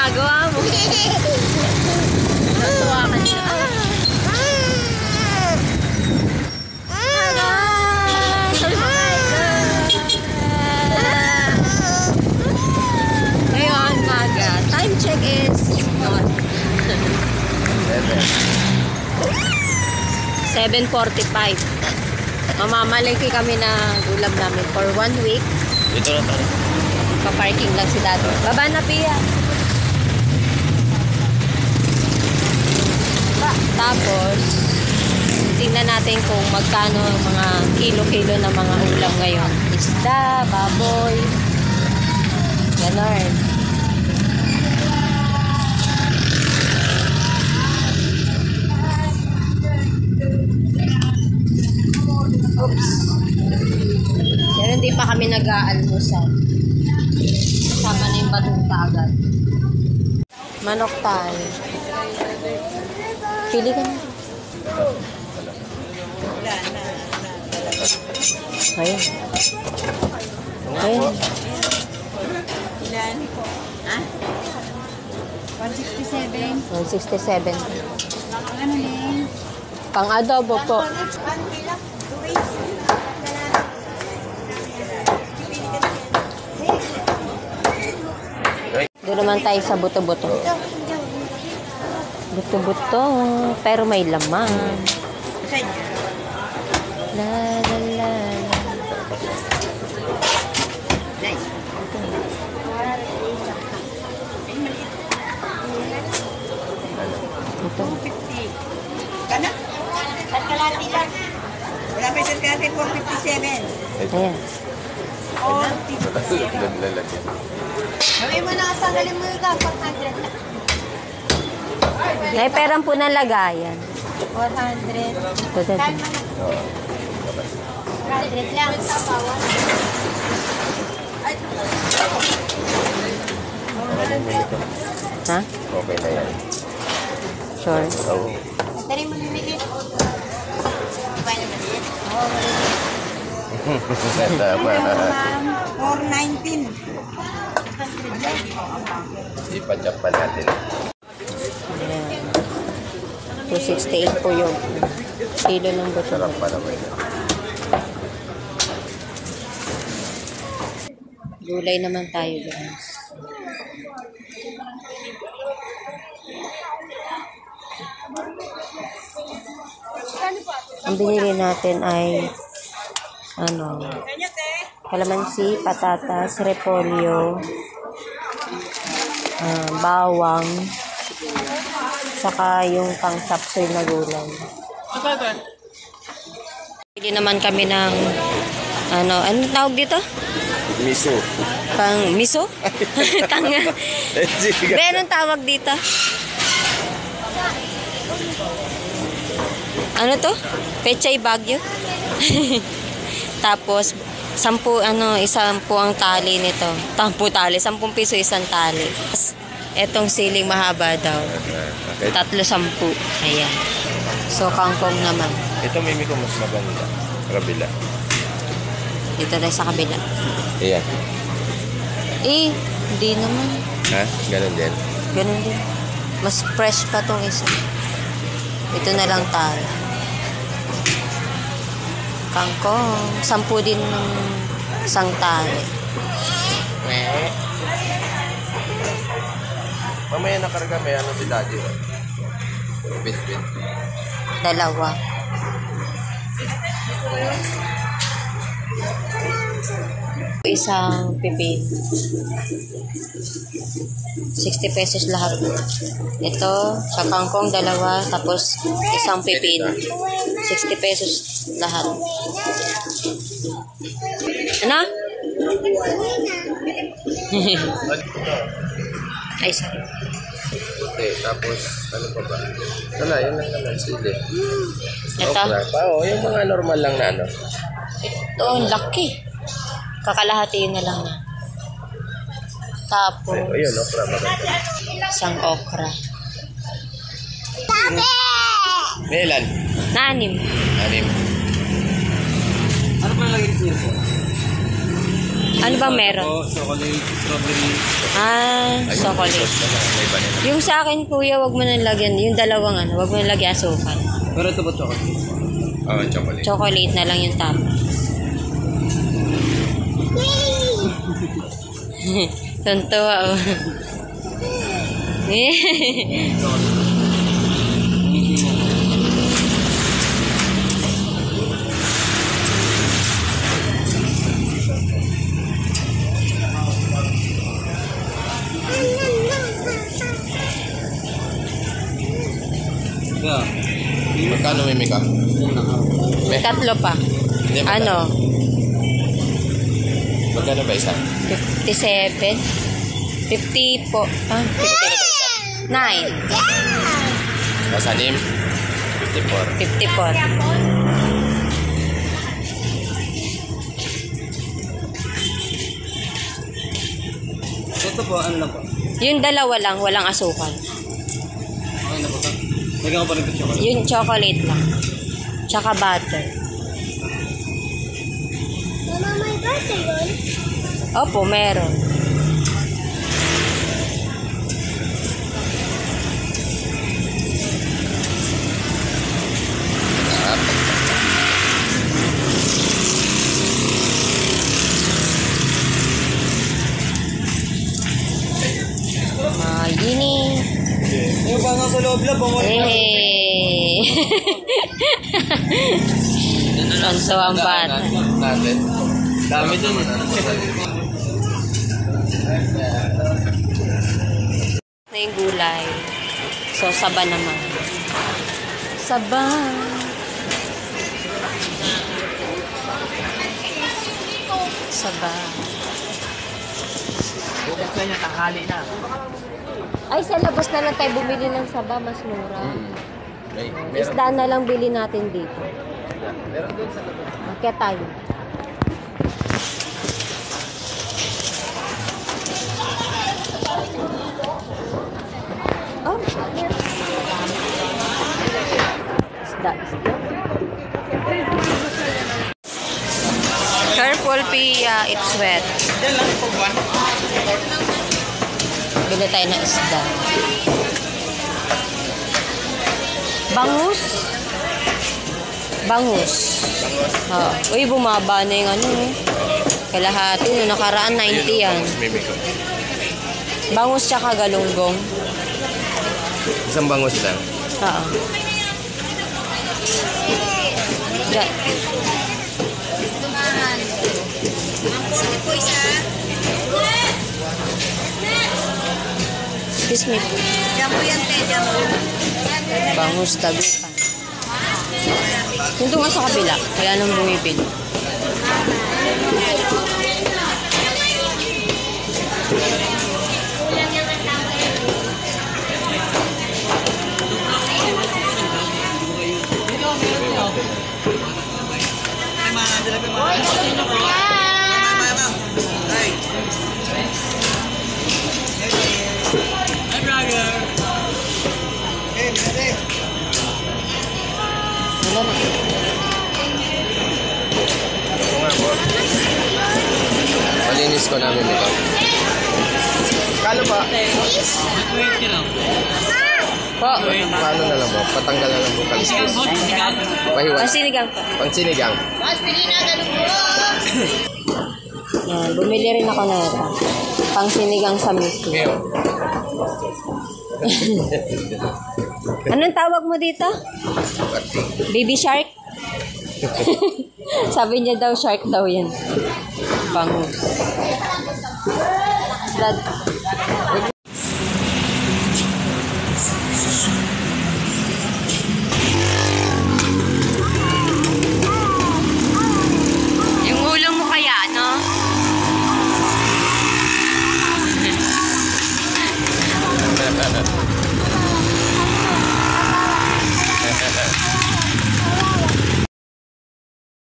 ginagawa mo? Natuwa ka niya. Ngayon, maga. Time check is 7:45. Mamamalengke kami na ulam namin for 1 week. Dito na tayo. Pa-parking lang si Dado. Baba na, Pia. Tapos, tingnan natin kung magkano ang mga kilo-kilo na mga ulam ngayon. Isda, baboy, ganon. Oops. Pero hindi pa kami nag-aalmusal. Kasama na yung batuta agad. Manok tayo. Pili ka na. Ayun. Ayun. Ilan? Ha? 167. 167. Ano ni? Pang-adobo po. Doon naman tayo sa buto-buto. Buto-buto, pero may laman. La la la la. Ito. 250. Kana? At kalati lang. Wala pa isang kalati, 457. Ayan. 457. Sabi mo na, sangalin mo yung 400 na. May perang po ng lagayan. 400. Ito, ito. 400 lang. Ha? Okay na yan. Sure. Oo. Tari mo lumikit. Iba na maliit? Oo, maliit. Tama. 419. Ipa-chop pa natin. Ayan. 268 po yung kilo ng buto. Sarap pa naman yun. Gulay naman tayo, guys. Ang binili natin ay kalamansi, patatas, repolyo, bawang, saka yung pang-sapsoy na gulay. Bili naman kami ng ano tawag dito? Miso. Pang miso? Tanga. Anong tawag dito? Ano to? Pechay Bagyo. Tapos 10 ang tali nito. 10 tali, 10 piso isang tali. Etong siling mahaba daw. 3.10. Ayan. So kangkong naman. Ito mimi ko mas maganda. Kabila. Dito tayo sa kabila. Ayan. Hindi naman. Ha? Ganun din. Ganun din. Mas fresh pa tong isa. Ito na lang tayo. Kangkong. 10 din ng isang tali. Mamaya nakarga may ano si daddy. Bit-bit. 2. Isang pipin. 60 pesos lahat. Ito, sa kangkong 2, tapos isang pipin. 60 pesos lahat. Ano? Ay, sorry. Okay, tapos ano pa ba? Wala, yun lang naman sili. Ito? Okra pa, yung mga normal lang na ano. Ito, laki. Kakalahatiin na lang na. Tapos, Ayun, okra maganda. isang okra. May ilan? 6. 6. Ano pa nalagay siya? Ano bang meron? Chocolate, strawberry. Chocolate. May vanilla. Yung sa akin, kuya, wag mo nang lagyan. Yung dalawang wag mo nang lagyan asukal. Pero ito ba chocolate? Oo, chocolate. Chocolate na lang yung top. Tuntua, oh. Yeah. Magkano may make-up? Tatlo pa. Hindi, magkano? Ano? Magkano ba isa? 57? 50 po. 9. Mas anim? 54. 54. Ito po, ano lang po? Yung dalawa lang, walang asukal. Okay na po ito. Lagyan ko pa rin ito chocolate. Yung chocolate lang. Tsaka butter. Mama, may birthday yun? Opo, meron. Yini. Yung ba nga sa loob lang, Hey. Sonso ang bata. Natin. Dami dun. Na yung gulay. So, saba naman. Saba. Saba. Bukas na niya, tanghali na. Ay, sa labas na lang tayo bumili ng saba. Mas mura. Meron. Isda na lang bili natin dito. Meron dun sa labas. Kaya tayo. Oh. Isda. Careful, Pia. It's wet. Yan lang po ba? Bili tayo ng isda. Bangus. Bangus. Oh. Uy, bumaba na yung kalahati. Noong nakaraan, 90 yan. Bangus tsaka galunggong. Isang bangus lang. Oo. Diyan. Excuse me. Jambo yan, te. Jambo. Bangus tagupan. Yung doon nga sa kabila. Kaya nang bumibili. Wala na. Oo nga po. Malinis ko namin ito. Kalo pa? Po. Paano na lang po? Patanggal na lang po kaliskis. Pahiwan. Pansinigang po. Pansinigang. Yan. Bumili rin ako na ito. Pangsinigang sa miso. Ngayon. Anong tawag mo dito? Baby shark? Sabi niya daw, shark daw yan. Bangus. Dad.